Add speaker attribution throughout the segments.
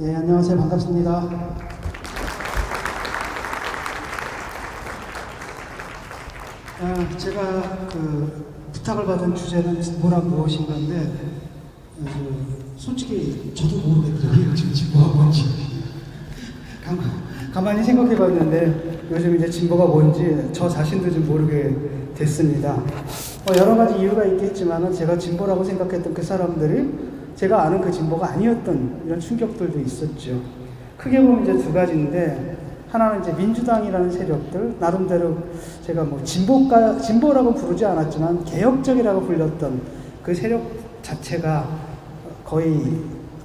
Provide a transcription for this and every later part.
Speaker 1: 예, 안녕하세요. 반갑습니다. 제가 부탁을 받은 주제는 무엇인가인데, 솔직히 저도 모르겠더라고요. 지금 진보가 뭔지. 가만히 생각해 봤는데, 요즘 이제 진보가 뭔지 저 자신도 좀 모르게 됐습니다. 여러 가지 이유가 있겠지만은 제가 진보라고 생각했던 그 사람들이 제가 아는 그 진보가 아니었던 이런 충격들도 있었죠. 크게 보면 이제 두 가지인데, 하나는 이제 민주당이라는 세력들, 나름대로 제가 뭐 진보라고 부르지 않았지만 개혁적이라고 불렸던 그 세력 자체가 거의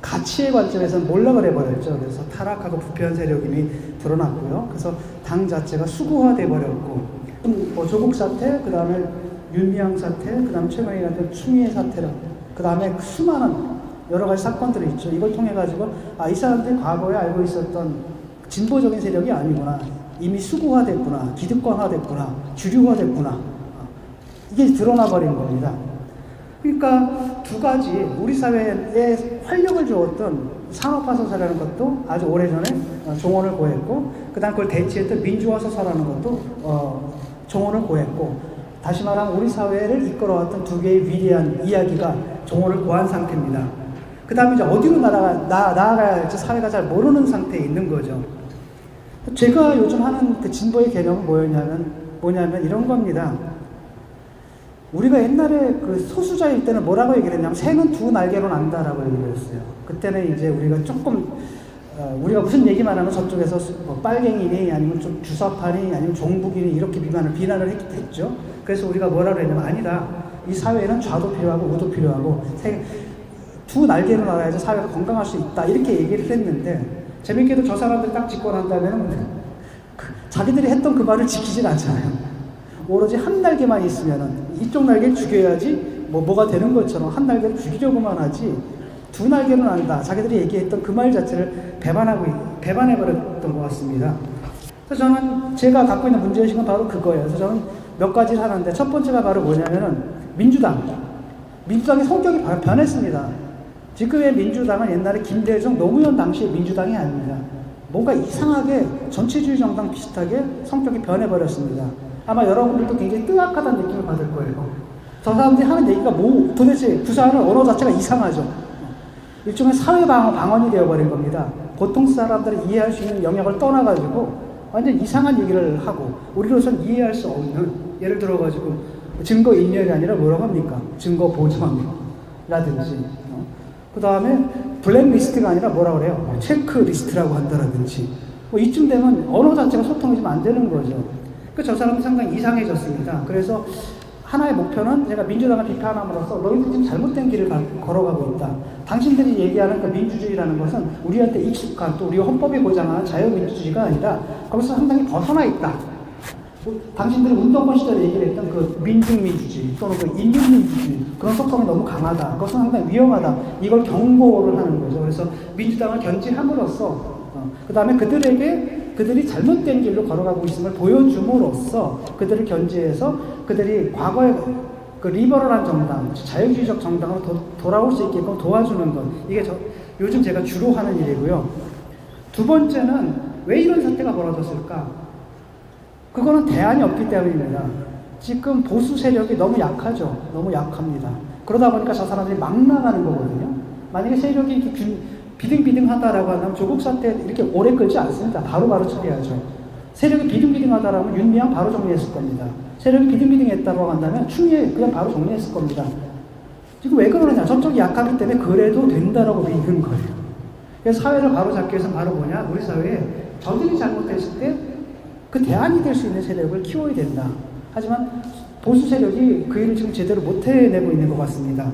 Speaker 1: 가치의 관점에서는 몰락을 해버렸죠. 그래서 타락하고 부패한 세력임이 드러났고요. 그래서 당 자체가 수구화돼 버렸고, 조국 사태, 그 다음에 윤미향 사태, 그 다음에 최근에 일어난 추미애 사태라, 그 다음에 수많은 여러 가지 사건들이 있죠. 이걸 통해 가지고 이 사람들이 과거에 알고 있었던 진보적인 세력이 아니구나, 이미 수구화됐구나, 기득권화됐구나, 주류화됐구나, 이게 드러나 버린 겁니다. 그러니까 두 가지, 우리 사회에 활력을 주었던 산업화 서사라는 것도 아주 오래전에 종언을 고했고, 그 다음 그걸 대체했던 민주화 서사라는 것도 종언을 고했고, 다시 말하면 우리 사회를 이끌어왔던 두 개의 위대한 이야기가 종언을 고한 상태입니다. 그 다음에 이제 어디로 나아가야 할지 사회가 잘 모르는 상태에 있는 거죠. 제가 요즘 하는 그 진보의 개념은 뭐냐면 이런 겁니다. 우리가 옛날에 그 소수자일 때는 뭐라고 얘기를 했냐면, 새는 두 날개로 난다라고 얘기를 했어요. 그때는 이제 우리가 조금 우리가 무슨 얘기만 하면 저쪽에서 뭐 빨갱이니 아니면 좀 주사파니 아니면 종북이니 이렇게 비난을 했죠. 그래서 우리가 뭐라고 했냐면, 아니다, 이 사회에는 좌도 필요하고 우도 필요하고 두 날개로 날아야지 사회가 건강할 수 있다, 이렇게 얘기를 했는데, 재밌게도 저 사람들이 딱 집권한다면 자기들이 했던 그 말을 지키질 않잖아요. 오로지 한 날개만 있으면은 이쪽 날개를 죽여야지 뭐가 되는 것처럼 한 날개를 죽이려고만 하지, 두 날개로 난다, 자기들이 얘기했던 그 말 자체를 배반해버렸던 것 같습니다. 그래서 저는 제가 갖고 있는 문제의식은 바로 그거예요. 그래서 저는 몇 가지를 하는데, 첫 번째가 바로 뭐냐면은 민주당의 성격이 변했습니다. 지금의 민주당은 옛날에 김대중, 노무현 당시의 민주당이 아닙니다. 뭔가 이상하게 전체주의 정당 비슷하게 성격이 변해버렸습니다. 아마 여러분들도 굉장히 뜨악하다는 느낌을 받을 거예요. 저 사람들이 하는 얘기가 도대체 구사하는 언어 자체가 이상하죠. 일종의 사회 방언이 되어버린 겁니다. 보통 사람들이 이해할 수 있는 영역을 떠나가지고 완전 이상한 얘기를 하고, 우리로서는 이해할 수 없는, 예를 들어가지고 증거 인멸이 아니라 뭐라고 합니까? 증거 보정이라든지, 그 다음에 블랙리스트가 아니라 뭐라고 그래요? 체크리스트라고 한다라든지, 이쯤 되면 언어 자체가 소통이 좀 안 되는 거죠. 저 사람은 상당히 이상해졌습니다. 그래서 하나의 목표는, 제가 민주당을 비판함으로써 너희들 지금 잘못된 길을 걸어가고 있다. 당신들이 얘기하는 그 민주주의라는 것은 우리한테 익숙한, 또 우리 헌법이 보장하는 자유민주주의가 아니라 거기서 상당히 벗어나 있다. 당신들이 운동권 시절에 얘기를 했던 그 민중민주주의 또는 그 인민민주주의, 그런 속성이 너무 강하다, 그것은 상당히 위험하다, 이걸 경고를 하는 거죠. 그래서 민주당을 견제함으로써 그 다음에 그들이 잘못된 길로 걸어가고 있음을 보여줌으로써 그들을 견제해서 그들이 과거의 그 리버럴한 정당, 자유주의적 정당으로 돌아올 수 있게끔 도와주는 것, 이게 요즘 제가 주로 하는 일이고요. 두 번째는, 왜 이런 사태가 벌어졌을까? 그거는 대안이 없기 때문입니다. 지금 보수 세력이 너무 약하죠. 너무 약합니다. 그러다 보니까 저 사람들이 막 나가는 거거든요. 만약에 세력이 이렇게 비등비등하다라고 하면 조국 사태 이렇게 오래 끌지 않습니다. 바로바로 처리하죠. 세력이 비등비등하다라면 윤미향 바로 정리했을 겁니다. 세력이 비등비등했다고 한다면 추미애 그냥 바로 정리했을 겁니다. 지금 왜 그러느냐? 저쪽이 약하기 때문에 그래도 된다라고 믿는 거예요. 그래서 사회를 바로 잡기 위해서는 바로 뭐냐? 우리 사회에 저들이 잘못했을 때 그 대안이 될 수 있는 세력을 키워야 된다. 하지만 보수 세력이 그 일을 지금 제대로 못 해내고 있는 것 같습니다.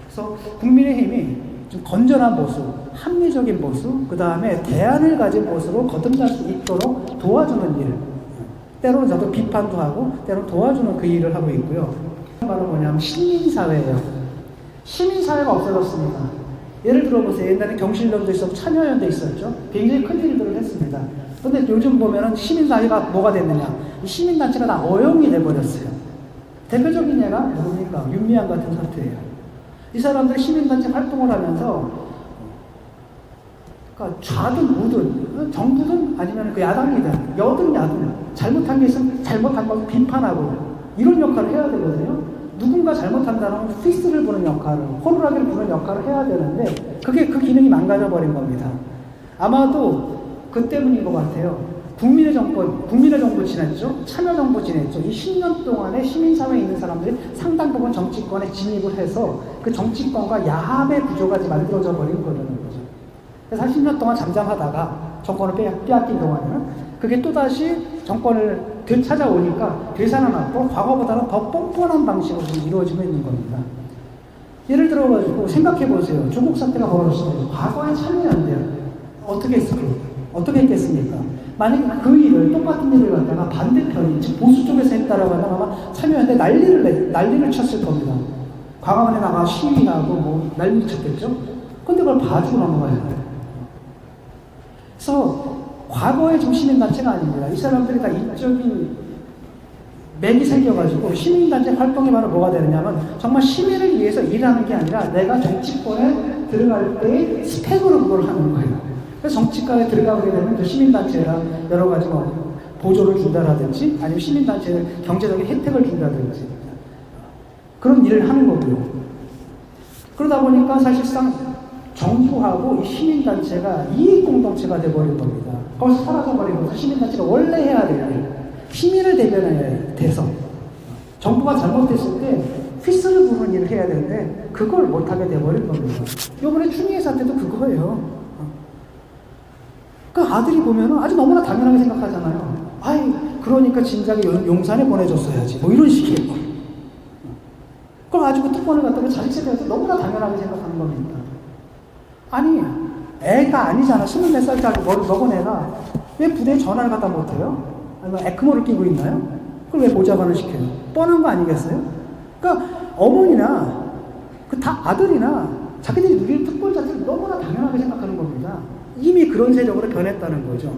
Speaker 1: 그래서 국민의힘이 좀 건전한 보수, 합리적인 보수, 그 다음에 대안을 가진 보수로 거듭날 수 있도록 도와주는 일, 때로는 저도 비판도 하고 때로는 도와주는 그 일을 하고 있고요. 바로 뭐냐면 시민사회예요. 시민사회가 없어졌습니다. 예를 들어보세요. 옛날에 경실련도 있었고 참여연도 있었죠. 굉장히 큰 일들을 했습니다. 근데 요즘 보면은 시민사회가 뭐가 됐느냐? 이 시민단체가 다 어용이 돼버렸어요. 대표적인 예가 누굽니까? 윤미향 같은 사태예요. 이 사람들이 시민단체 활동을 하면서 그러니까 좌든 우든 정부든 아니면 그 야당이든 여든 야든 잘못한 게 있으면 잘못한 걸 비판하고 이런 역할을 해야 되거든요. 누군가 잘못한다면 피스를 부는 역할을, 호루라기를 부는 역할을 해야 되는데 그게 그 기능이 망가져 버린 겁니다. 아마도 그 때문인 것 같아요. 국민의 정부 지냈죠? 참여정부 지냈죠? 이 10년 동안에 시민사회에 있는 사람들이 상당 부분 정치권에 진입을 해서 그 정치권과 야합의 구조가 만들어져 버린 거라는 거죠. 그래서 한 10년 동안 잠잠하다가 정권을 빼앗긴 동안에는 그게 또다시 정권을 되찾아오니까 되살아났고 과거보다는 더 뻔뻔한 방식으로 지금 이루어지고 있는 겁니다. 예를 들어가지고 생각해 보세요. 조국 사태가 벌어졌을 때 과거에 참여연대 어떻게 했겠습니까? 만약에 그 일을 똑같은 일을 갖다가 반대편이 즉 보수 쪽에서 했다라고 하면 아마 참여연대 난리를 쳤을 겁니다. 광화문에 나가 시위하고 뭐 난리를 쳤겠죠. 근데 그걸 봐주고 넘어가야 돼요. 그래서 과거의 좀 시민단체가 아닙니다. 이 사람들이 다 이적인 맥이 생겨가지고 시민단체 활동이 바로 뭐가 되느냐면 정말 시민을 위해서 일하는 게 아니라 내가 정치권에 들어갈 때 스펙으로 그걸 하는 거예요. 그래서 정치권에 들어가게 되면 시민단체랑 여러 가지 뭐 보조를 준다라든지 아니면 시민단체에 경제적인 혜택을 준다든지 그런 일을 하는 거고요. 그러다 보니까 사실상 정부하고 이 시민단체가 이익공동체가 돼버린 겁니다. 거기서 사라져버린 거죠. 시민단체가 원래 해야 될 일. 시민을 대변해야 돼서 정부가 잘못했을 때 휘스를 부는 일을 해야 되는데 그걸 못하게 돼버린 겁니다. 이번에 추미애 사태도 그거예요. 그 아들이 보면은 아주 너무나 당연하게 생각하잖아요. 아이, 그러니까 진작에 용산에 보내줬어야지. 뭐 이런 식이에요. 그걸 가지고 특권을 갖다가 자식 세대한테 너무나 당연하게 생각하는 겁니다. 아니, 애가 아니잖아. 24살짜리 먹은 애가 왜 부대에 전화를 갖다 못해요? 아니면 에크모를 끼고 있나요? 그걸 왜 보좌관을 시켜요? 뻔한 거 아니겠어요? 그러니까 어머니나 그 다 아들이나 자기들이 누릴 특권 자체를 너무나 당연하게 생각하는 겁니다. 이미 그런 세력으로 변했다는 거죠.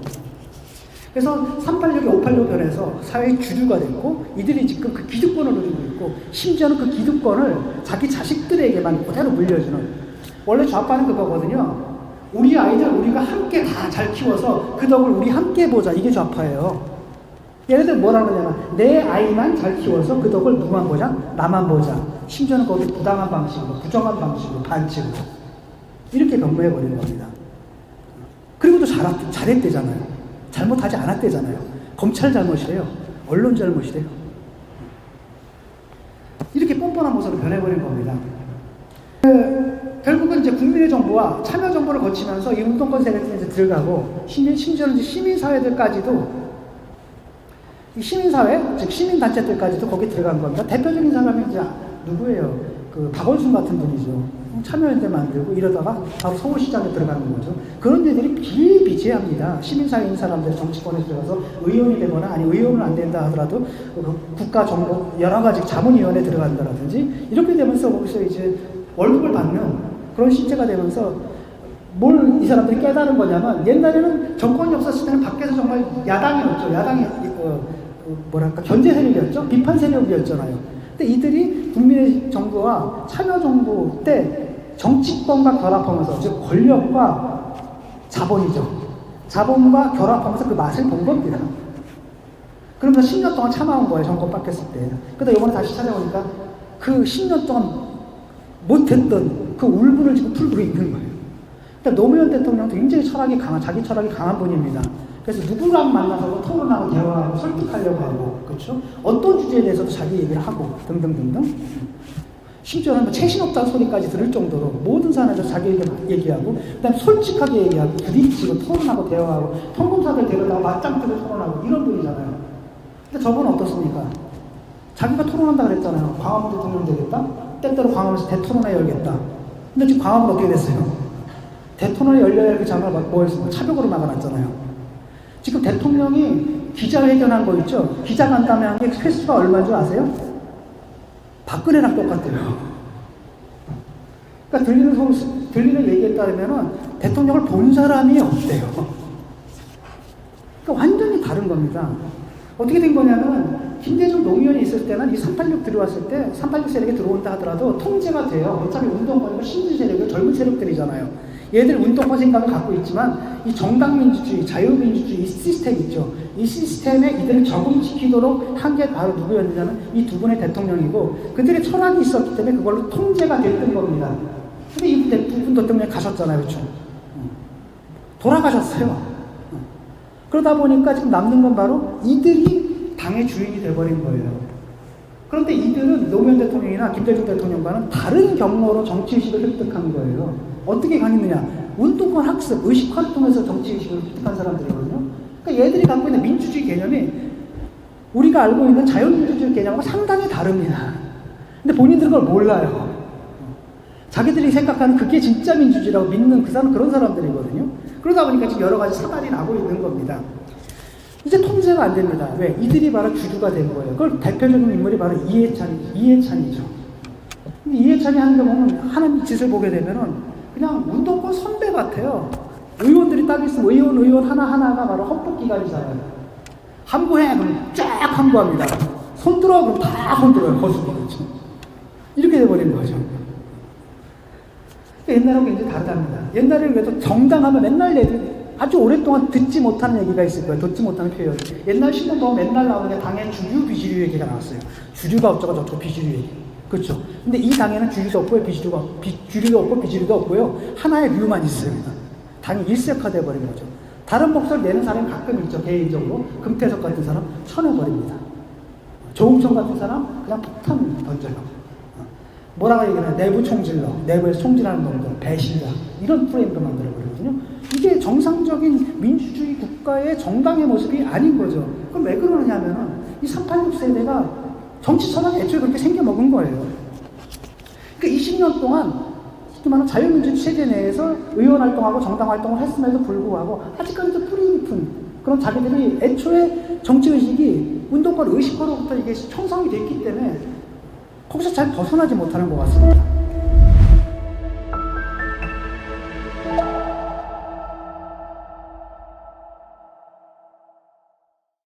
Speaker 1: 그래서 386이 586 변해서 사회의 주류가 됐고 이들이 지금 그 기득권을 누리고 있고 심지어는 그 기득권을 자기 자식들에게만 그대로 물려주는 원래 좌파는 그거거든요. 우리 아이들 우리가 함께 다 잘 키워서 그 덕을 우리 함께 보자. 이게 좌파예요. 얘네들 뭐라 그러냐면 내 아이만 잘 키워서 그 덕을 누구만 보자? 나만 보자. 심지어는 거기 부당한 방식으로 부정한 방식으로 반칙으로 이렇게 변모해버리는 겁니다. 그리고 또 잘했대잖아요. 잘못하지 않았대잖아요. 검찰 잘못이래요. 언론 잘못이래요. 이렇게 뻔뻔한 모습으로 변해버린 겁니다. 결국은 이제 국민의 정부와 참여 정부를 거치면서 이 운동권 세력들이 이제 들어가고 심지어는 이제 시민사회들까지도 이 시민사회, 즉 시민단체들까지도 거기 들어간 겁니다. 대표적인 사람이 이제 누구예요? 그 박원순 같은 분이죠. 참여연대 만들고 이러다가 바로 서울시장에 들어가는 거죠. 그런 데들이 비일비재합니다. 시민사회인 사람들이 정치권에 들어가서 의원이 되거나 아니 의원은 안 된다 하더라도 국가정보 여러 가지 자문위원회에 들어간다라든지 이렇게 되면서 거기서 이제 월급을 받는 그런 실체가 되면서 뭘 이 사람들이 깨달은 거냐면 옛날에는 정권이 없었을 때는 밖에서 정말 야당이었죠. 야당이 뭐랄까 견제 세력이었죠. 비판 세력이었잖아요. 근데 이들이 국민의 정부와 참여정부 때 정치권과 결합하면서 즉 권력과 자본이죠. 자본과 결합하면서 그 맛을 본 겁니다. 그러면서 10년 동안 참아온 거예요. 정권 바뀌었을 때. 근데 이번에 다시 찾아오니까 그 10년 동안 못했던 그 울분을 지금 풀고 있는 거예요. 그러니까 노무현 대통령도 굉장히 자기 철학이 강한 분입니다. 그래서 누구랑 만나서 토론하고 대화하고 설득하려고 하고, 그렇죠? 어떤 주제에 대해서도 자기 얘기를 하고, 등등등등. 심지어는 뭐 채신 없다는 소리까지 들을 정도로 모든 사안에서 자기 얘기하고, 그 다음에 솔직하게 얘기하고, 부딪히고, 토론하고, 대화하고, 통검사들 데려다가 맞짱뜨고 토론하고, 이런 분이잖아요. 근데 저분은 어떻습니까? 자기가 토론한다 그랬잖아요. 광화문 대통령 되겠다? 때때로 광화문에서 대토론회 열겠다. 근데 지금 광화문 어떻게 됐어요? 대토론회 열려야 할 그 장을 뭐였습니까? 차벽으로 막아놨잖아요. 지금 대통령이 기자회견한 거 있죠? 기자 간담회 한 게 횟수가 얼마인 줄 아세요? 박근혜랑 똑같대요. 그러니까 들리는 얘기에 따르면 대통령을 본 사람이 없대요. 그러니까 완전히 다른 겁니다. 어떻게 된 거냐면 김대중 노무현이 있을 때는 이 386 들어왔을 때 386 세력이 들어온다 하더라도 통제가 돼요. 어차피 운동권이고 신진 세력이고 젊은 세력들이잖아요. 얘들 운동권 생각을 갖고 있지만 이 정당민주주의, 자유민주주의 이 시스템 있죠. 이 시스템에 이들을 적응시키도록 한 게 바로 누구였냐면 이 두 분의 대통령이고 그들의 철학이 있었기 때문에 그걸로 통제가 됐던 겁니다. 근데 이 두 분 대통령이 가셨잖아요. 그렇죠? 돌아가셨어요. 그러다 보니까 지금 남는 건 바로 이들이 당의 주인이 돼버린 거예요. 그런데 이들은 노무현 대통령이나 김대중 대통령과는 다른 경로로 정치의식을 획득한 거예요. 어떻게 가능느냐? 운동권 학습, 의식화를 통해서 정치의식을 획득한 사람들이거든요. 그러니까 얘들이 갖고 있는 민주주의 개념이 우리가 알고 있는 자유민주주의 개념과 상당히 다릅니다. 근데 본인들은 그걸 몰라요. 자기들이 생각하는 그게 진짜 민주주의라고 믿는 그런 사람들이거든요. 그러다 보니까 지금 여러 가지 사달이 나고 있는 겁니다. 이제 통제가 안 됩니다. 왜? 이들이 바로 주류가 된 거예요. 그걸 대표적인 인물이 바로 이해찬이죠. 근데 이해찬이 하는 거 보면 하는 짓을 보게 되면은 그냥 운동권 선배 같아요. 의원들이 딱 있으면 의원 하나하나가 바로 헌법기관이잖아요. 함구해! 그럼 쫙 함구합니다. 손들어! 그럼 다 손들어요. 거수기. 이렇게 돼버린 거죠. 옛날하고 이제 다르답니다. 옛날에는 그래도 정당하면 맨날 아주 오랫동안 듣지 못하는 얘기가 있을 거예요. 듣지 못하는 표현. 옛날 신문 보면 맨날 나오는 게 당의 주류, 비주류 얘기가 나왔어요. 주류가 어쩌고 저쩌고 비주류 얘기. 그렇죠. 근데 이 당에는 주류도 없고요. 주류도 없고 비주류도 없고요. 하나의 류만 있습니다. 당이 일색화되어 버린 거죠. 다른 목소리 내는 사람이 가끔 있죠. 개인적으로. 금태섭 같은 사람 쳐내버립니다. 조홍천 같은 사람 그냥 폭탄 던져요. 뭐라고 얘기하냐. 내부 총질러, 내부에서 총질하는 놈들, 배신자 이런 프레임도 만들어버리거든요. 이게 정상적인 민주주의 국가의 정당의 모습이 아닌 거죠. 그럼 왜 그러느냐면은 이 386 세대가 정치 철학이 애초에 그렇게 생겨먹은 거예요. 그러니까 20년 동안 자유민주주의 체제 내에서 의원 활동하고 정당 활동을 했음에도 불구하고 아직까지도 뿌리 깊은 그런 자기들이 애초에 정치의식이 운동권 의식화로부터 이게 형성이 됐기 때문에 거기서 잘 벗어나지 못하는 것 같습니다.